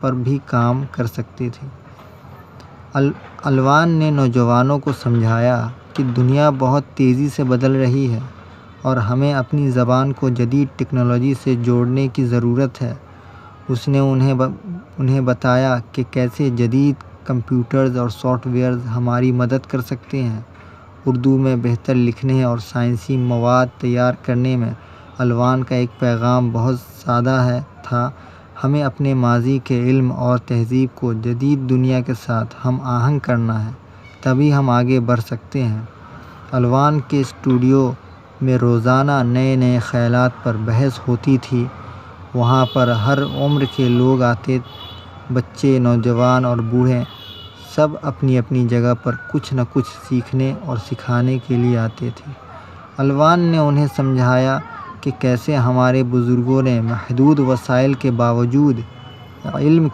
پر بھی کام کر سکتے تھے۔ الوان نے نوجوانوں کو سمجھایا کہ دنیا بہت تیزی سے بدل رہی ہے اور ہمیں اپنی زبان کو جدید ٹیکنالوجی سے جوڑنے کی ضرورت ہے۔ اس نے انہیں بتایا کہ کیسے جدید کمپیوٹرز اور سافٹ ویئرز ہماری مدد کر سکتے ہیں۔ اردو میں بہتر لکھنے اور سائنسی مواد تیار کرنے میں الوان کا ایک پیغام بہت سادہ تھا: ہمیں اپنے ماضی کے علم اور تہذیب کو جدید دنیا کے ساتھ ہم آہنگ کرنا ہے، تبھی ہم آگے بڑھ سکتے ہیں۔ الوان کے اسٹوڈیو میں روزانہ نئے خیالات پر بحث ہوتی تھی۔ وہاں پر ہر عمر کے لوگ آتے، بچے، نوجوان اور بوڑھے، سب اپنی اپنی جگہ پر کچھ نہ کچھ سیکھنے اور سکھانے کے لیے آتے تھے۔ الوان نے انہیں سمجھایا کہ کیسے ہمارے بزرگوں نے محدود وسائل کے باوجود علم